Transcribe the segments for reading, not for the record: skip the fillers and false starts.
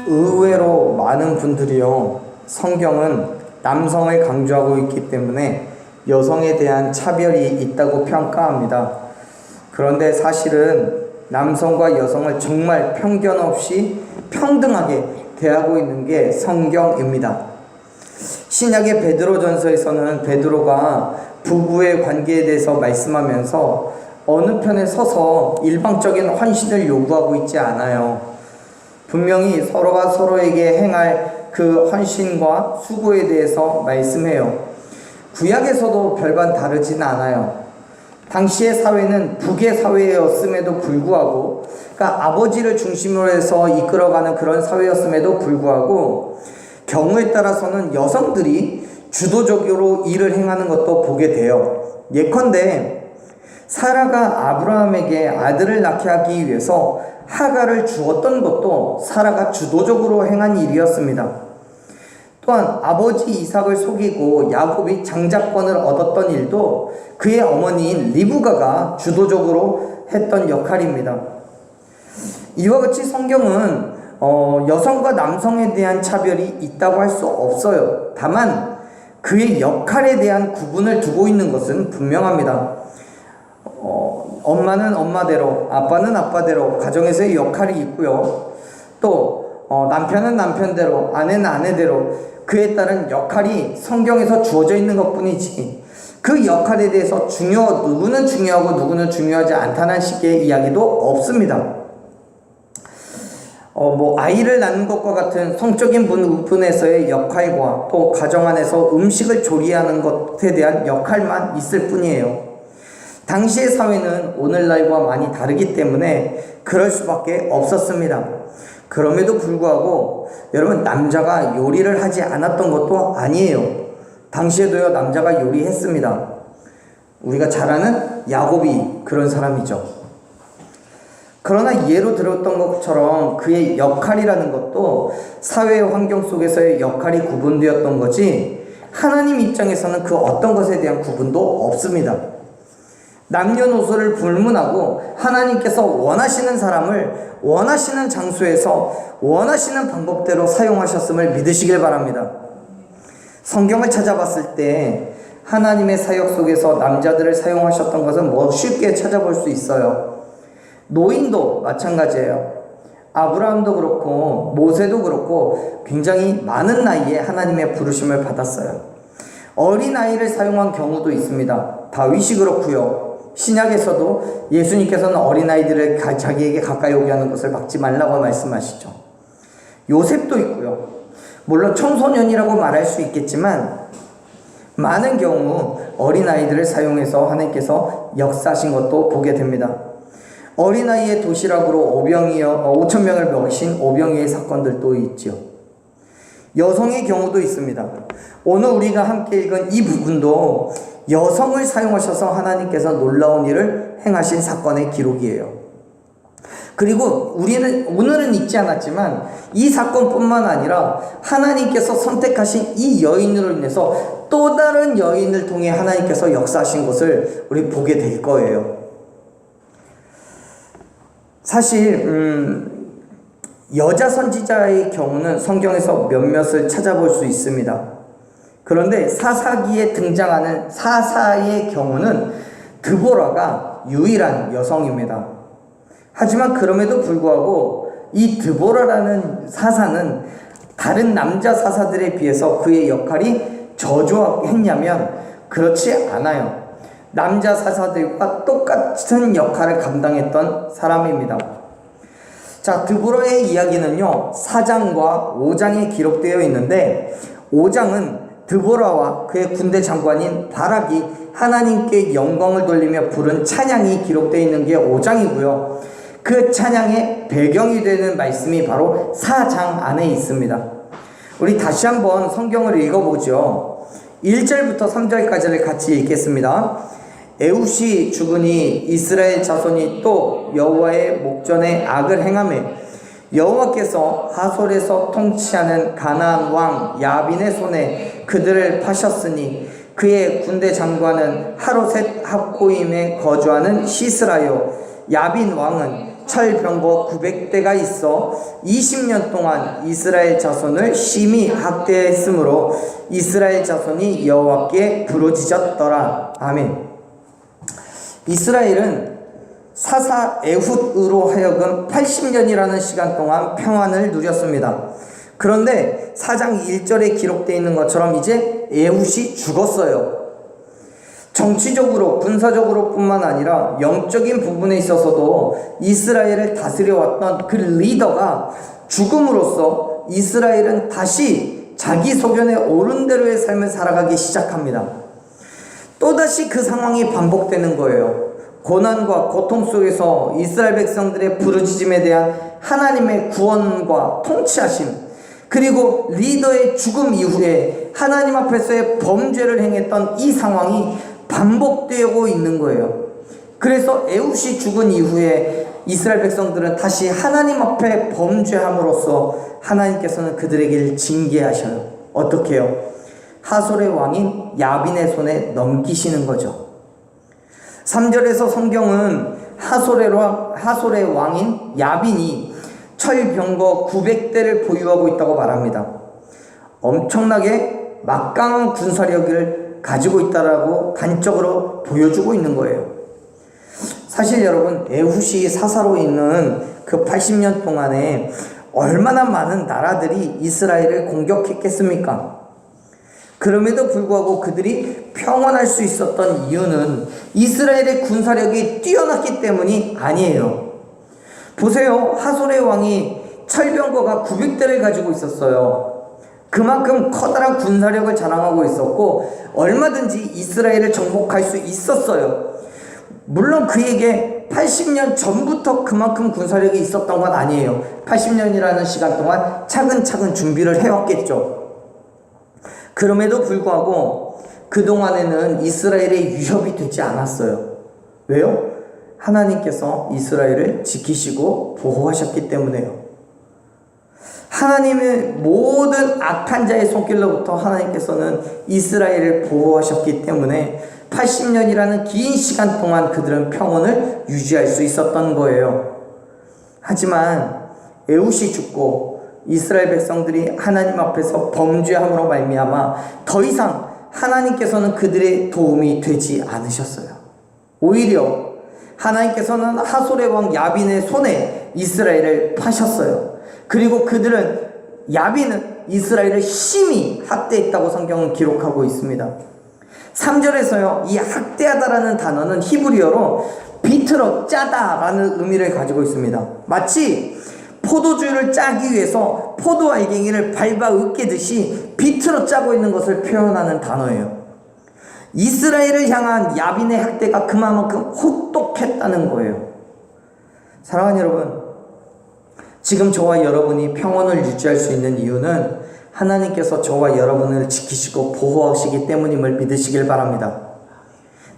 의외로 많은 분들이요, 성경은 남성을 강조하고 있기 때문에 여성에 대한 차별이 있다고 평가합니다. 그런데 사실은 남성과 여성을 정말 편견 없이 평등하게 대하고 있는 게 성경입니다. 신약의 베드로전서에서는 베드로가 부부의 관계에 대해서 말씀하면서 어느 편에 서서 일방적인 헌신을 요구하고 있지 않아요. 분명히 서로가 서로에게 행할 그 헌신과 수고에 대해서 말씀해요. 구약에서도 별반 다르진 않아요. 당시의 사회는 북의 사회였음에도 불구하고, 그러니까 아버지를 중심으로 해서 이끌어가는 그런 사회였음에도 불구하고, 경우에 따라서는 여성들이 주도적으로 일을 행하는 것도 보게 돼요. 예컨대 사라가 아브라함에게 아들을 낳게 하기 위해서 하가를 주었던 것도 사라가 주도적으로 행한 일이었습니다. 또한 아버지 이삭을 속이고 야곱이 장자권을 얻었던 일도 그의 어머니인 리브가가 주도적으로 했던 역할입니다. 이와 같이 성경은 여성과 남성에 대한 차별이 있다고 할 수 없어요. 다만 그의 역할에 대한 구분을 두고 있는 것은 분명합니다. 엄마는 엄마대로, 아빠는 아빠대로 가정에서의 역할이 있고요. 또 남편은 남편대로, 아내는 아내대로 그에 따른 역할이 성경에서 주어져 있는 것뿐이지, 그 역할에 대해서 누구는 중요하고 누구는 중요하지 않다는 식의 이야기도 없습니다. 아이를 낳는 것과 같은 성적인 부분에서의 역할과 또 가정 안에서 음식을 조리하는 것에 대한 역할만 있을 뿐이에요. 당시의 사회는 오늘날과 많이 다르기 때문에 그럴 수밖에 없었습니다. 그럼에도 불구하고 여러분, 남자가 요리를 하지 않았던 것도 아니에요. 당시에도요, 남자가 요리했습니다. 우리가 잘 아는 야곱이 그런 사람이죠. 그러나 예로 들었던 것처럼 그의 역할이라는 것도 사회 환경 속에서의 역할이 구분되었던 거지, 하나님 입장에서는 그 어떤 것에 대한 구분도 없습니다. 남녀노소를 불문하고 하나님께서 원하시는 사람을 원하시는 장소에서 원하시는 방법대로 사용하셨음을 믿으시길 바랍니다. 성경을 찾아봤을 때 하나님의 사역 속에서 남자들을 사용하셨던 것은 쉽게 찾아볼 수 있어요. 노인도 마찬가지예요. 아브라함도 그렇고 모세도 그렇고 굉장히 많은 나이에 하나님의 부르심을 받았어요. 어린아이를 사용한 경우도 있습니다. 다윗이 그렇고요. 신약에서도 예수님께서는 어린아이들을 자기에게 가까이 오게 하는 것을 막지 말라고 말씀하시죠. 요셉도 있고요. 물론 청소년이라고 말할 수 있겠지만 많은 경우 어린아이들을 사용해서 하나님께서 역사하신 것도 보게 됩니다. 어린아이의 도시락으로 5,000명을 먹이신 오병이의 사건들도 있죠. 여성의 경우도 있습니다. 오늘 우리가 함께 읽은 이 부분도 여성을 사용하셔서 하나님께서 놀라운 일을 행하신 사건의 기록이에요. 그리고 오늘은 읽지 않았지만 이 사건뿐만 아니라 하나님께서 선택하신 이 여인으로 인해서 또 다른 여인을 통해 하나님께서 역사하신 것을 우리 보게 될 거예요. 사실 여자 선지자의 경우는 성경에서 몇몇을 찾아볼 수 있습니다. 그런데 사사기에 등장하는 사사의 경우는 드보라가 유일한 여성입니다. 하지만 그럼에도 불구하고 이 드보라라는 사사는 다른 남자 사사들에 비해서 그의 역할이 저조했냐면 그렇지 않아요. 남자 사사들과 똑같은 역할을 감당했던 사람입니다. 자, 드보라의 이야기는요, 4장과 5장에 기록되어 있는데 5장은 드보라와 그의 군대 장관인 바락이 하나님께 영광을 돌리며 부른 찬양이 기록되어 있는 게 5장이고요. 그 찬양의 배경이 되는 말씀이 바로 4장 안에 있습니다. 우리 다시 한번 성경을 읽어보죠. 1절부터 3절까지를 같이 읽겠습니다. 에훗이 죽으니 이스라엘 자손이 또 여호와의 목전에 악을 행하며 여호와께서 하솔에서 통치하는 가나안 왕 야빈의 손에 그들을 파셨으니 그의 군대 장관은 하로셋 합고임에 거주하는 시스라요 야빈 왕은 철병거 900대가 있어 20년 동안 이스라엘 자손을 심히 학대했으므로 이스라엘 자손이 여호와께 부르짖었더라. 아멘. 이스라엘은 사사 에훗으로 하여금 80년이라는 시간 동안 평안을 누렸습니다. 그런데 4장 1절에 기록되어 있는 것처럼 이제 에훗이 죽었어요. 정치적으로 군사적으로 뿐만 아니라 영적인 부분에 있어서도 이스라엘을 다스려왔던 그 리더가 죽음으로써 이스라엘은 다시 자기 소견에 옳은 대로의 삶을 살아가기 시작합니다. 또다시 그 상황이 반복되는 거예요. 고난과 고통 속에서 이스라엘 백성들의 부르짖음에 대한 하나님의 구원과 통치하심, 그리고 리더의 죽음 이후에 하나님 앞에서의 범죄를 행했던 이 상황이 반복되고 있는 거예요. 그래서 에훗이 죽은 이후에 이스라엘 백성들은 다시 하나님 앞에 범죄함으로써 하나님께서는 그들에게 징계하셔요. 어떻게 해요? 하솔의 왕인 야빈의 손에 넘기시는 거죠. 3절에서 성경은 하솔의 왕인 야빈이 철병거 900대를 보유하고 있다고 말합니다. 엄청나게 막강한 군사력을 가지고 있다라고 단적으로 보여주고 있는 거예요. 사실 여러분, 에훗이 사사로 있는 그 80년 동안에 얼마나 많은 나라들이 이스라엘을 공격했겠습니까? 그럼에도 불구하고 그들이 평안할 수 있었던 이유는 이스라엘의 군사력이 뛰어났기 때문이 아니에요. 보세요. 하솔의 왕이 철병거가 900대를 가지고 있었어요. 그만큼 커다란 군사력을 자랑하고 있었고 얼마든지 이스라엘을 정복할 수 있었어요. 물론 그에게 80년 전부터 그만큼 군사력이 있었던 건 아니에요. 80년이라는 시간 동안 차근차근 준비를 해왔겠죠. 그럼에도 불구하고 그동안에는 이스라엘의 위협이 되지 않았어요. 왜요? 하나님께서 이스라엘을 지키시고 보호하셨기 때문에요. 하나님의 모든 악한 자의 손길로부터 하나님께서는 이스라엘을 보호하셨기 때문에 80년이라는 긴 시간 동안 그들은 평온을 유지할 수 있었던 거예요. 하지만 에훗이 죽고 이스라엘 백성들이 하나님 앞에서 범죄함으로 말미암아 더 이상 하나님께서는 그들의 도움이 되지 않으셨어요. 오히려 하나님께서는 하솔의 왕 야빈의 손에 이스라엘을 파셨어요. 그리고 그들은 야빈은 이스라엘을 심히 학대했다고 성경은 기록하고 있습니다. 3절에서요, 이 학대하다라는 단어는 히브리어로 비틀어 짜다라는 의미를 가지고 있습니다. 마치 포도주를 짜기 위해서 포도 알갱이를 밟아 으깨듯이 비틀어 짜고 있는 것을 표현하는 단어예요. 이스라엘을 향한 야빈의 학대가 그만큼 혹독했다는 거예요. 사랑하는 여러분, 지금 저와 여러분이 평온을 유지할 수 있는 이유는 하나님께서 저와 여러분을 지키시고 보호하시기 때문임을 믿으시길 바랍니다.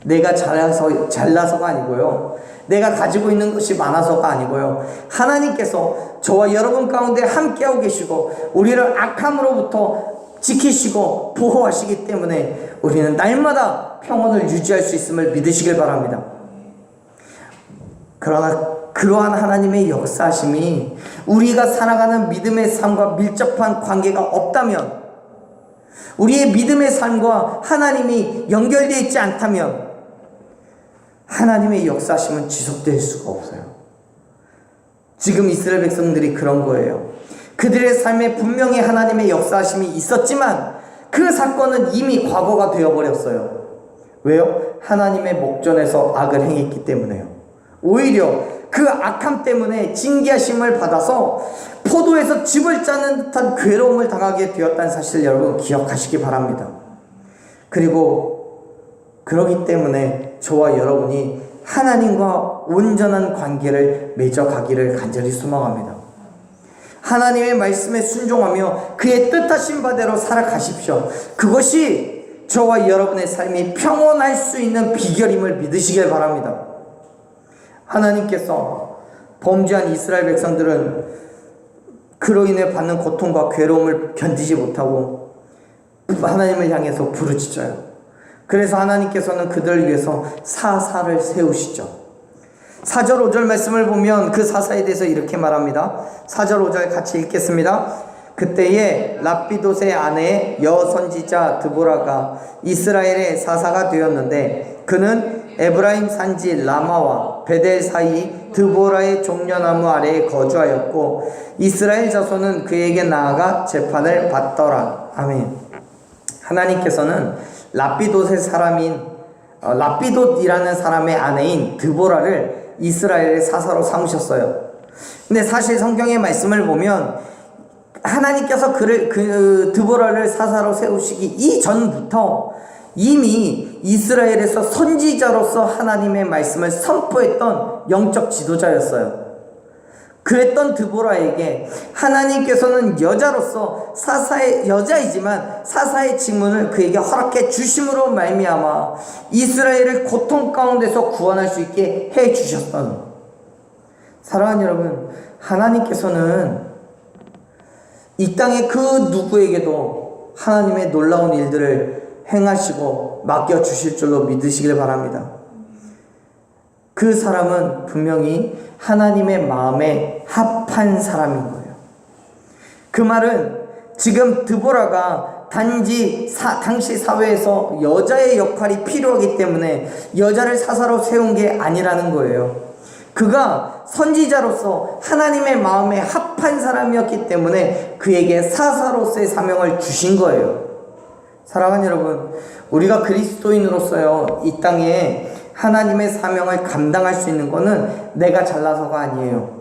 내가 잘나서가 아니고요, 내가 가지고 있는 것이 많아서가 아니고요, 하나님께서 저와 여러분 가운데 함께하고 계시고 우리를 악함으로부터 지키시고 보호하시기 때문에 우리는 날마다 평온을 유지할 수 있음을 믿으시길 바랍니다. 그러나 그러한 하나님의 역사하심이 우리가 살아가는 믿음의 삶과 밀접한 관계가 없다면, 우리의 믿음의 삶과 하나님이 연결되어 있지 않다면 하나님의 역사하심은 지속될 수가 없어요. 지금 이스라엘 백성들이 그런 거예요. 그들의 삶에 분명히 하나님의 역사하심이 있었지만 그 사건은 이미 과거가 되어버렸어요. 왜요? 하나님의 목전에서 악을 행했기 때문에요. 오히려 그 악함 때문에 징계하심을 받아서 포도에서 즙을 짜는 듯한 괴로움을 당하게 되었다는 사실을 여러분 기억하시기 바랍니다. 그리고 그러기 때문에 저와 여러분이 하나님과 온전한 관계를 맺어가기를 간절히 소망합니다. 하나님의 말씀에 순종하며 그의 뜻하신 바대로 살아가십시오. 그것이 저와 여러분의 삶이 평온할 수 있는 비결임을 믿으시길 바랍니다. 하나님께서 범죄한 이스라엘 백성들은 그로 인해 받는 고통과 괴로움을 견디지 못하고 하나님을 향해서 부르짖어요. 그래서 하나님께서는 그들을 위해서 사사를 세우시죠. 4절 5절 말씀을 보면 그 사사에 대해서 이렇게 말합니다. 4절 5절 같이 읽겠습니다. 그때에 랍비돗의 아내 여선지자 드보라가 이스라엘의 사사가 되었는데 그는 에브라임 산지 라마와 베델 사이 드보라의 종려나무 아래에 거주하였고 이스라엘 자손은 그에게 나아가 재판을 받더라. 아멘. 하나님께서는 랍비돗의 사람인 랍비돗이라는 사람의 아내인 드보라를 이스라엘의 사사로 삼으셨어요. 근데 사실 성경의 말씀을 보면 하나님께서 드보라를 사사로 세우시기 이전부터 이미 이스라엘에서 선지자로서 하나님의 말씀을 선포했던 영적 지도자였어요. 그랬던 드보라에게 하나님께서는 여자로서 여자이지만 사사의 직분을 그에게 허락해 주심으로 말미암아 이스라엘을 고통 가운데서 구원할 수 있게 해 주셨던, 사랑하는 여러분, 하나님께서는 이 땅의 그 누구에게도 하나님의 놀라운 일들을 행하시고 맡겨주실 줄로 믿으시길 바랍니다. 그 사람은 분명히 하나님의 마음에 합한 사람인 거예요. 그 말은 지금 드보라가 당시 사회에서 여자의 역할이 필요하기 때문에 여자를 사사로 세운 게 아니라는 거예요. 그가 선지자로서 하나님의 마음에 합한 사람이었기 때문에 그에게 사사로서의 사명을 주신 거예요. 사랑하는 여러분, 우리가 그리스도인으로서요, 이 땅에 하나님의 사명을 감당할 수 있는 것은 내가 잘나서가 아니에요.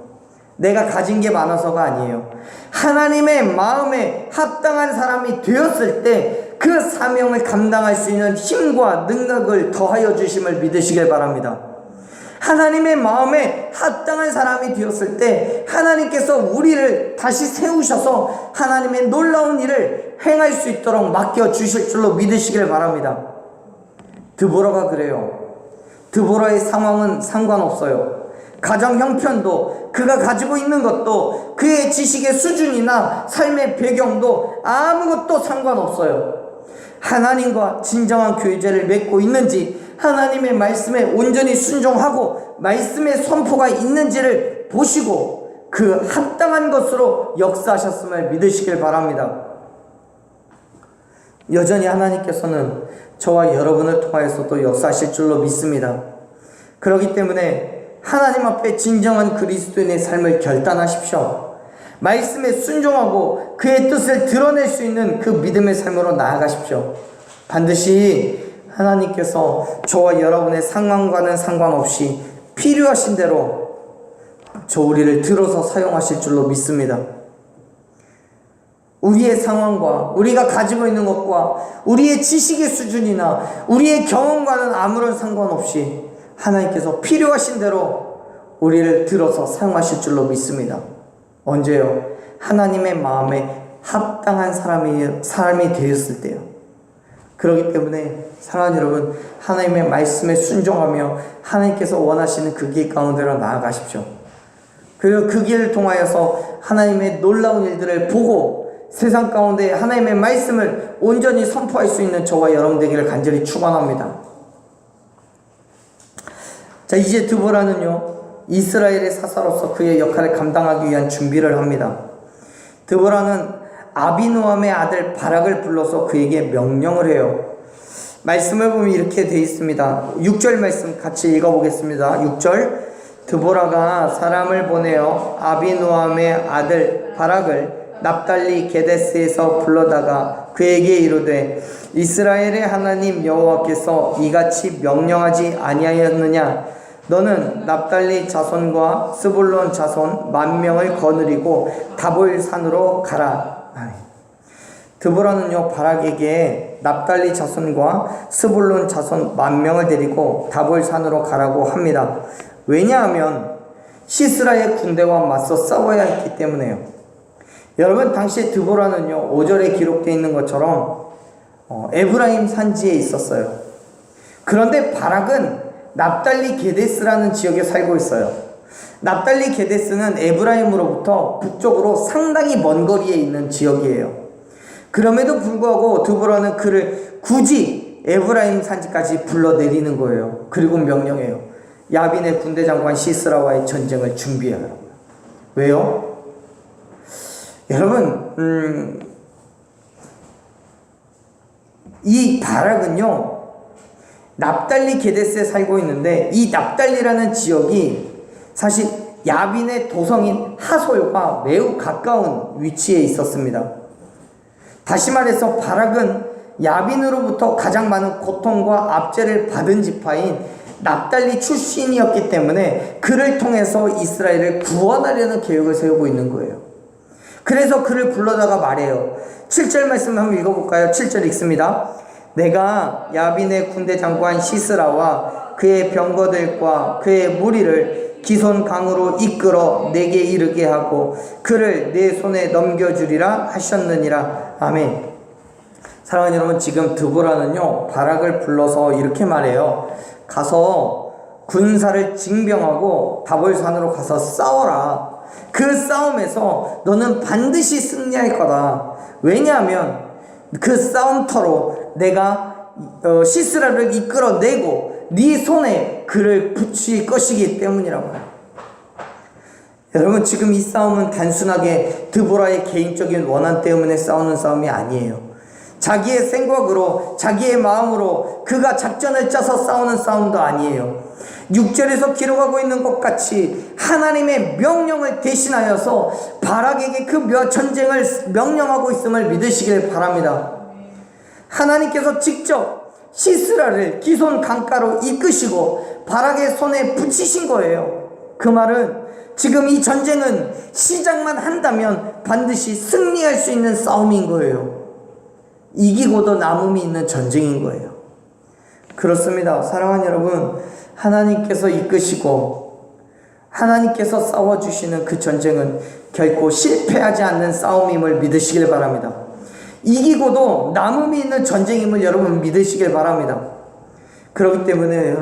내가 가진 게 많아서가 아니에요. 하나님의 마음에 합당한 사람이 되었을 때 그 사명을 감당할 수 있는 힘과 능력을 더하여 주심을 믿으시길 바랍니다. 하나님의 마음에 합당한 사람이 되었을 때 하나님께서 우리를 다시 세우셔서 하나님의 놀라운 일을 행할 수 있도록 맡겨주실 줄로 믿으시길 바랍니다. 드보라가 그래요. 드보라의 상황은 상관없어요. 가정 형편도, 그가 가지고 있는 것도, 그의 지식의 수준이나 삶의 배경도 아무것도 상관없어요. 하나님과 진정한 교제를 맺고 있는지, 하나님의 말씀에 온전히 순종하고 말씀의 선포가 있는지를 보시고 그 합당한 것으로 역사하셨음을 믿으시길 바랍니다. 여전히 하나님께서는 저와 여러분을 통하여서도 역사하실 줄로 믿습니다. 그렇기 때문에 하나님 앞에 진정한 그리스도인의 삶을 결단하십시오. 말씀에 순종하고 그의 뜻을 드러낼 수 있는 그 믿음의 삶으로 나아가십시오. 반드시 하나님께서 저와 여러분의 상황과는 상관없이 필요하신 대로 우리를 들어서 사용하실 줄로 믿습니다. 우리의 상황과 우리가 가지고 있는 것과 우리의 지식의 수준이나 우리의 경험과는 아무런 상관없이 하나님께서 필요하신 대로 우리를 들어서 사용하실 줄로 믿습니다. 언제요? 하나님의 마음에 합당한 사람이 되었을 때요. 그렇기 때문에 사랑하는 여러분, 하나님의 말씀에 순종하며 하나님께서 원하시는 그 길 가운데로 나아가십시오. 그리고 그 길을 통하여서 하나님의 놀라운 일들을 보고 세상 가운데 하나님의 말씀을 온전히 선포할 수 있는 저와 여러분 되기를 간절히 축원합니다. 자, 이제 드보라는요, 이스라엘의 사사로서 그의 역할을 감당하기 위한 준비를 합니다. 드보라는 아비노함의 아들 바락을 불러서 그에게 명령을 해요. 말씀을 보면 이렇게 되어 있습니다. 6절 말씀 같이 읽어보겠습니다. 6절, 드보라가 사람을 보내어 아비노함의 아들 바락을 납달리 게데스에서 불러다가 그에게 이르되 이스라엘의 하나님 여호와께서 이같이 명령하지 아니하였느냐? 너는 납달리 자손과 스불론 자손 10,000명을 거느리고 다볼 산으로 가라. 드보라는요, 바락에게 납달리 자손과 스불론 자손 10,000명을 데리고 다볼 산으로 가라고 합니다. 왜냐하면 시스라의 군대와 맞서 싸워야 했기 때문에요. 여러분, 당시 드보라는요, 5절에 기록되어 있는 것처럼 에브라임 산지에 있었어요. 그런데 바락은 납달리 게데스라는 지역에 살고 있어요. 납달리 게데스는 에브라임으로부터 북쪽으로 상당히 먼 거리에 있는 지역이에요. 그럼에도 불구하고 드보라는 그를 굳이 에브라임 산지까지 불러내리는 거예요. 그리고 명령해요. 야빈의 군대 장관 시스라와의 전쟁을 준비하라고요. 왜요? 여러분, 이 바락은요, 납달리 게데스에 살고 있는데, 이 납달리라는 지역이 사실 야빈의 도성인 하솔과 매우 가까운 위치에 있었습니다. 다시 말해서 바락은 야빈으로부터 가장 많은 고통과 압제를 받은 지파인 납달리 출신이었기 때문에 그를 통해서 이스라엘을 구원하려는 계획을 세우고 있는 거예요. 그래서 그를 불러다가 말해요. 7절 말씀 한번 읽어볼까요? 7절 읽습니다. 내가 야빈의 군대 장관 시스라와 그의 병거들과 그의 무리를 기손 강으로 이끌어 내게 이르게 하고 그를 내 손에 넘겨주리라 하셨느니라. 아멘. 사랑하는 여러분, 지금 드보라는요, 바락을 불러서 이렇게 말해요. 가서 군사를 징병하고 다볼산으로 가서 싸워라. 그 싸움에서 너는 반드시 승리할 거다. 왜냐하면 그 싸움터로 내가 시스라를 이끌어내고 네 손에 그를 붙일 것이기 때문이라고요. 여러분, 지금 이 싸움은 단순하게 드보라의 개인적인 원한 때문에 싸우는 싸움이 아니에요. 자기의 생각으로, 자기의 마음으로 그가 작전을 짜서 싸우는 싸움도 아니에요. 6절에서 기록하고 있는 것 같이 하나님의 명령을 대신하여서 바락에게 그 전쟁을 명령하고 있음을 믿으시길 바랍니다. 하나님께서 직접 시스라를 기손 강가로 이끄시고 바락의 손에 붙이신 거예요. 그 말은 지금 이 전쟁은 시작만 한다면 반드시 승리할 수 있는 싸움인 거예요. 이기고도 남음이 있는 전쟁인 거예요. 그렇습니다. 사랑하는 여러분, 하나님께서 이끄시고 하나님께서 싸워주시는 그 전쟁은 결코 실패하지 않는 싸움임을 믿으시길 바랍니다. 이기고도 남음이 있는 전쟁임을 여러분 믿으시길 바랍니다. 그렇기 때문에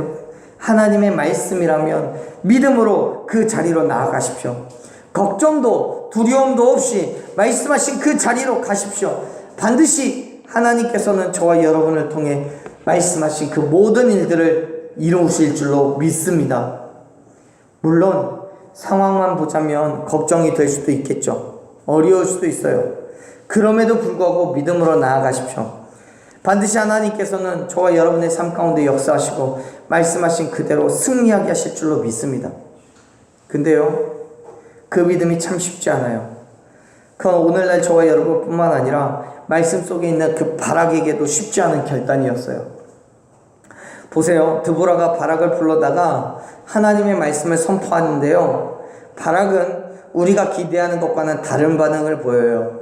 하나님의 말씀이라면 믿음으로 그 자리로 나아가십시오. 걱정도 두려움도 없이 말씀하신 그 자리로 가십시오. 반드시 하나님께서는 저와 여러분을 통해 말씀하신 그 모든 일들을 이루실 줄로 믿습니다. 물론 상황만 보자면 걱정이 될 수도 있겠죠. 어려울 수도 있어요. 그럼에도 불구하고 믿음으로 나아가십시오. 반드시 하나님께서는 저와 여러분의 삶 가운데 역사하시고 말씀하신 그대로 승리하게 하실 줄로 믿습니다. 근데요, 그 믿음이 참 쉽지 않아요. 그건 오늘날 저와 여러분뿐만 아니라 말씀 속에 있는 그 바락에게도 쉽지 않은 결단이었어요. 보세요. 드보라가 바락을 불러다가 하나님의 말씀을 선포하는데요, 바락은 우리가 기대하는 것과는 다른 반응을 보여요.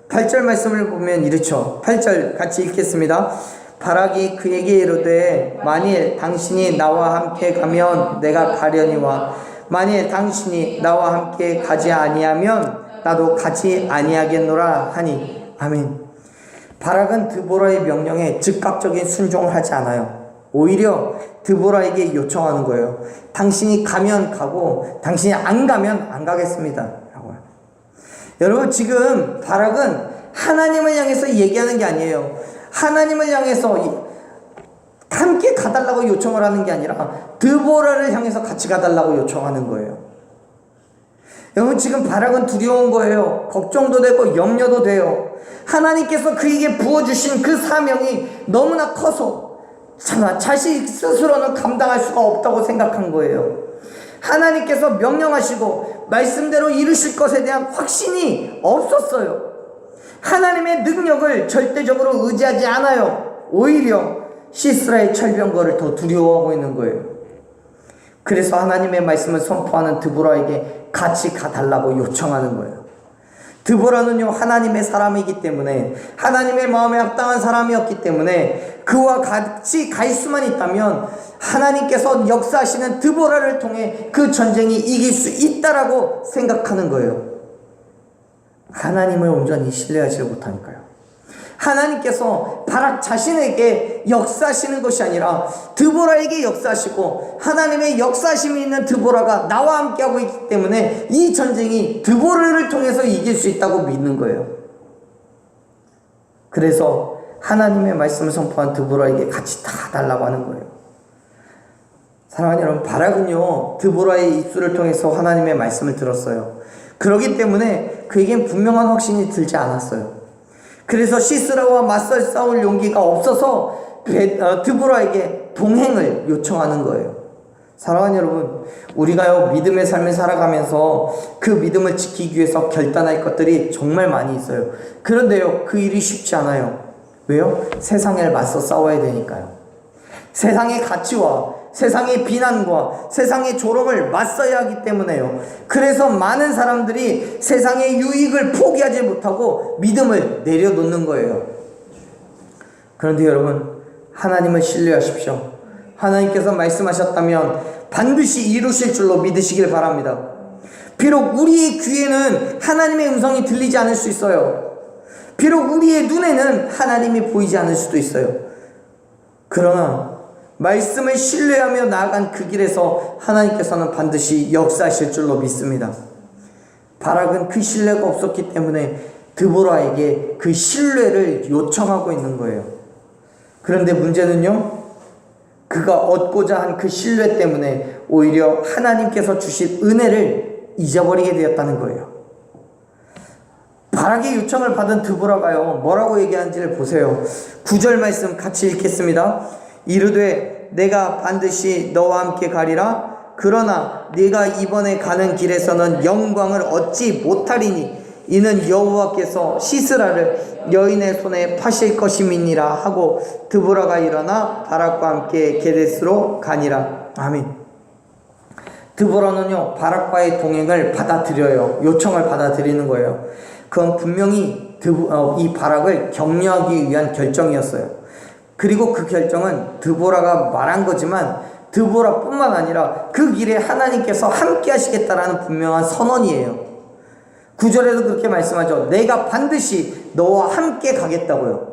8절 말씀을 보면 이렇죠. 8절 같이 읽겠습니다. 바락이 그에게 이르되 만일 당신이 나와 함께 가면 내가 가려니와 만일 당신이 나와 함께 가지 아니하면 나도 가지 아니하겠노라 하니. 아멘. 바락은 드보라의 명령에 즉각적인 순종을 하지 않아요. 오히려 드보라에게 요청하는 거예요. 당신이 가면 가고 당신이 안 가면 안 가겠습니다 라고요. 여러분, 지금 바락은 하나님을 향해서 얘기하는 게 아니에요. 하나님을 향해서 함께 가달라고 요청을 하는 게 아니라 드보라를 향해서 같이 가달라고 요청하는 거예요. 여러분, 지금 바락은 두려운 거예요. 걱정도 되고 염려도 돼요. 하나님께서 그에게 부어주신 그 사명이 너무나 커서 자식 스스로는 감당할 수가 없다고 생각한 거예요. 하나님께서 명령하시고 말씀대로 이루실 것에 대한 확신이 없었어요. 하나님의 능력을 절대적으로 의지하지 않아요. 오히려 시스라의 철병거를 더 두려워하고 있는 거예요. 그래서 하나님의 말씀을 선포하는 드보라에게 같이 가달라고 요청하는 거예요. 드보라는요, 하나님의 사람이기 때문에, 하나님의 마음에 합당한 사람이었기 때문에 그와 같이 갈 수만 있다면 하나님께서 역사하시는 드보라를 통해 그 전쟁이 이길 수 있다라고 생각하는 거예요. 하나님을 온전히 신뢰하지 못하니까요. 하나님께서 바락 자신에게 역사하시는 것이 아니라 드보라에게 역사하시고, 하나님의 역사하심이 있는 드보라가 나와 함께하고 있기 때문에 이 전쟁이 드보라를 통해서 이길 수 있다고 믿는 거예요. 그래서 하나님의 말씀을 선포한 드보라에게 같이 다 달라고 하는 거예요. 사랑하는 여러분, 바락은요 드보라의 입술을 통해서 하나님의 말씀을 들었어요. 그렇기 때문에 그에겐 분명한 확신이 들지 않았어요. 그래서 시스라와 맞설 싸울 용기가 없어서 드보라에게 동행을 요청하는 거예요. 사랑하는 여러분, 우리가요 믿음의 삶을 살아가면서 그 믿음을 지키기 위해서 결단할 것들이 정말 많이 있어요. 그런데요 그 일이 쉽지 않아요. 왜요? 세상에 맞서 싸워야 되니까요. 세상의 가치와 세상의 비난과 세상의 조롱을 맞서야 하기 때문에요. 그래서 많은 사람들이 세상의 유익을 포기하지 못하고 믿음을 내려놓는 거예요. 그런데 여러분, 하나님을 신뢰하십시오. 하나님께서 말씀하셨다면 반드시 이루실 줄로 믿으시길 바랍니다. 비록 우리의 귀에는 하나님의 음성이 들리지 않을 수 있어요. 비록 우리의 눈에는 하나님이 보이지 않을 수도 있어요. 그러나 말씀을 신뢰하며 나아간 그 길에서 하나님께서는 반드시 역사하실 줄로 믿습니다. 바락은 그 신뢰가 없었기 때문에 드보라에게 그 신뢰를 요청하고 있는 거예요. 그런데 문제는요, 그가 얻고자 한 그 신뢰 때문에 오히려 하나님께서 주신 은혜를 잊어버리게 되었다는 거예요. 바락의 요청을 받은 드보라가요 뭐라고 얘기하는지를 보세요. 9절 말씀 같이 읽겠습니다. 이르되 내가 반드시 너와 함께 가리라. 그러나 네가 이번에 가는 길에서는 영광을 얻지 못하리니 이는 여호와께서 시스라를 여인의 손에 파실 것임이니라 하고 드보라가 일어나 바락과 함께 게데스로 가니라. 아멘. 드보라는요 바락과의 동행을 받아들여요. 요청을 받아들이는 거예요. 그건 분명히 이 바락을 격려하기 위한 결정이었어요. 그리고 그 결정은 드보라가 말한 거지만 드보라뿐만 아니라 그 길에 하나님께서 함께 하시겠다라는 분명한 선언이에요. 9절에도 그렇게 말씀하죠. 내가 반드시 너와 함께 가겠다고요.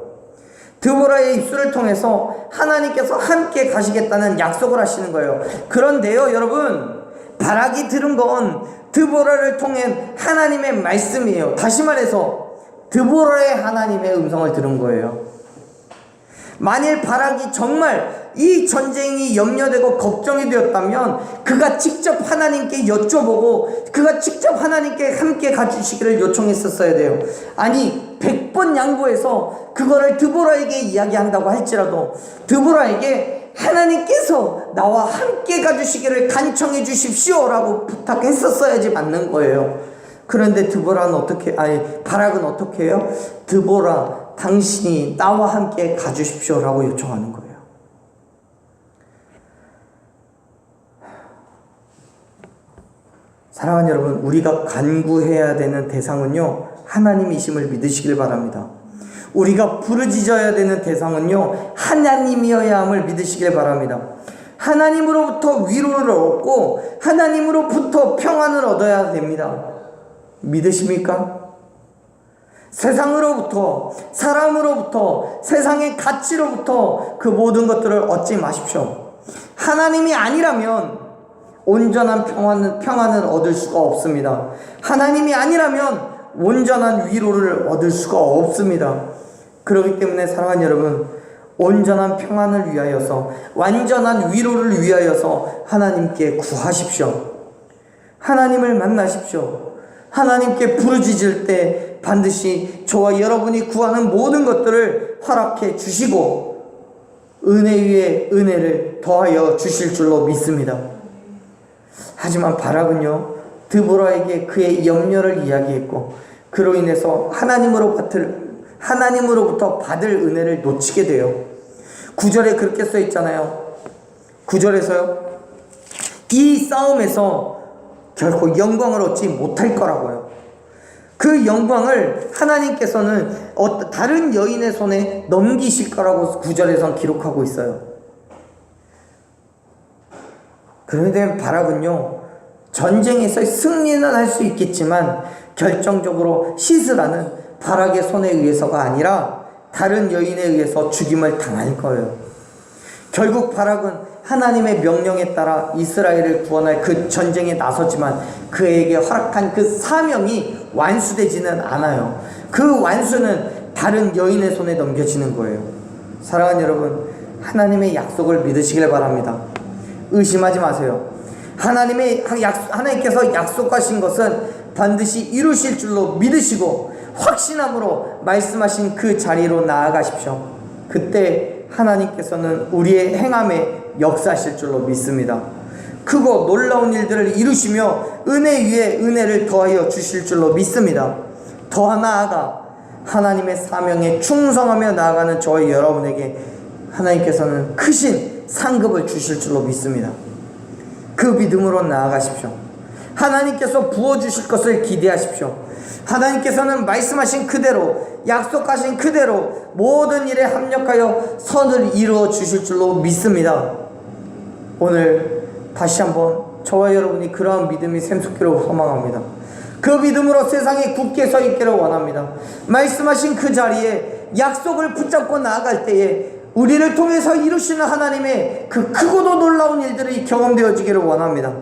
드보라의 입술을 통해서 하나님께서 함께 가시겠다는 약속을 하시는 거예요. 그런데요 여러분, 바락이 들은 건 드보라를 통한 하나님의 말씀이에요. 다시 말해서 드보라의 하나님의 음성을 들은 거예요. 만일 바락이 정말 이 전쟁이 염려되고 걱정이 되었다면 그가 직접 하나님께 여쭤보고 그가 직접 하나님께 함께 가주시기를 요청했었어야 돼요. 아니 100번 양보해서 그거를 드보라에게 이야기한다고 할지라도 드보라에게 하나님께서 나와 함께 가주시기를 간청해 주십시오 라고 부탁했었어야지 맞는 거예요. 그런데 바락은 어떻게 해요? 드보라, 당신이 나와 함께 가주십시오 라고 요청하는 거예요. 사랑하는 여러분, 우리가 간구해야 되는 대상은요 하나님이심을 믿으시길 바랍니다. 우리가 부르짖어야 되는 대상은요 하나님이어야 함을 믿으시길 바랍니다. 하나님으로부터 위로를 얻고 하나님으로부터 평안을 얻어야 됩니다. 믿으십니까? 세상으로부터, 사람으로부터, 세상의 가치로부터 그 모든 것들을 얻지 마십시오. 하나님이 아니라면 온전한 평안을 얻을 수가 없습니다. 하나님이 아니라면 온전한 위로를 얻을 수가 없습니다. 그렇기 때문에 사랑하는 여러분, 온전한 평안을 위하여서, 완전한 위로를 위하여서 하나님께 구하십시오. 하나님을 만나십시오. 하나님께 부르짖을 때 반드시 저와 여러분이 구하는 모든 것들을 허락해 주시고 은혜 위에 은혜를 더하여 주실 줄로 믿습니다. 하지만 바락은요 드보라에게 그의 염려를 이야기했고 그로 인해서 하나님으로부터 받을 은혜를 놓치게 돼요. 9절에 그렇게 써 있잖아요. 9절에서요 이 싸움에서 결코 영광을 얻지 못할 거라고요. 그 영광을 하나님께서는 다른 여인의 손에 넘기실 거라고 9절에선 기록하고 있어요. 그런데 바락은요 전쟁에서 승리는 할 수 있겠지만 결정적으로 시스라는 바락의 손에 의해서가 아니라 다른 여인에 의해서 죽임을 당할 거예요. 결국 바락은 하나님의 명령에 따라 이스라엘을 구원할 그 전쟁에 나섰지만 그에게 허락한 그 사명이 완수되지는 않아요. 그 완수는 다른 여인의 손에 넘겨지는 거예요. 사랑하는 여러분, 하나님의 약속을 믿으시길 바랍니다. 의심하지 마세요. 하나님께서 약속하신 것은 반드시 이루실 줄로 믿으시고 확신함으로 말씀하신 그 자리로 나아가십시오. 그때 하나님께서는 우리의 행함에 역사하실 줄로 믿습니다. 크고 놀라운 일들을 이루시며 은혜 위에 은혜를 더하여 주실 줄로 믿습니다. 더 나아가 하나님의 사명에 충성하며 나아가는 저희 여러분에게 하나님께서는 크신 상급을 주실 줄로 믿습니다. 그 믿음으로 나아가십시오. 하나님께서 부어주실 것을 기대하십시오. 하나님께서는 말씀하신 그대로, 약속하신 그대로 모든 일에 합력하여 선을 이루어 주실 줄로 믿습니다. 오늘 다시 한번 저와 여러분이 그러한 믿음이 샘솟기를 소망합니다. 그 믿음으로 세상에 굳게 서 있기를 원합니다. 말씀하신 그 자리에 약속을 붙잡고 나아갈 때에 우리를 통해서 이루시는 하나님의 그 크고도 놀라운 일들이 경험되어지기를 원합니다.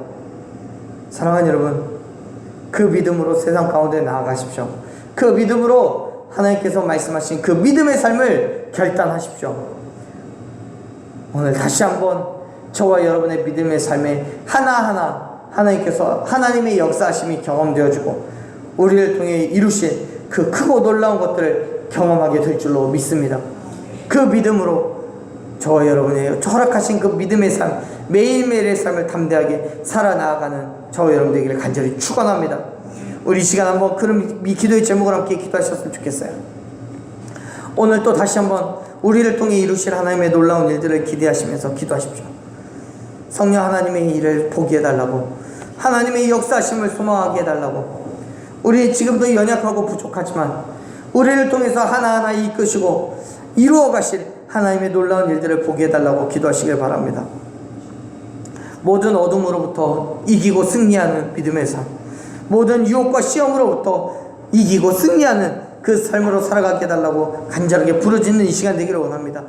사랑하는 여러분, 그 믿음으로 세상 가운데 나아가십시오. 그 믿음으로 하나님께서 말씀하신 그 믿음의 삶을 결단하십시오. 오늘 다시 한번 저와 여러분의 믿음의 삶에 하나하나 하나님께서 하나님의 역사하심이 경험되어지고 우리를 통해 이루신 그 크고 놀라운 것들을 경험하게 될 줄로 믿습니다. 그 믿음으로 저와 여러분의 허락하신 그 믿음의 삶, 매일매일의 삶을 담대하게 살아나가는 저와 여러분 되기를 간절히 축원합니다. 우리 시간 한번 그런 기도의 제목을 함께 기도하셨으면 좋겠어요. 오늘 또 다시 한번 우리를 통해 이루실 하나님의 놀라운 일들을 기대하시면서 기도하십시오. 성령 하나님의 일을 보게 해달라고, 하나님의 역사하심을 소망하게 해달라고. 우리 지금도 연약하고 부족하지만 우리를 통해서 하나하나 이끄시고 이루어 가실 하나님의 놀라운 일들을 보게 해달라고 기도하시길 바랍니다. 모든 어둠으로부터 이기고 승리하는 믿음의 삶, 모든 유혹과 시험으로부터 이기고 승리하는 그 삶으로 살아가게 해달라고 간절하게 부르짖는 이 시간 되기를 원합니다.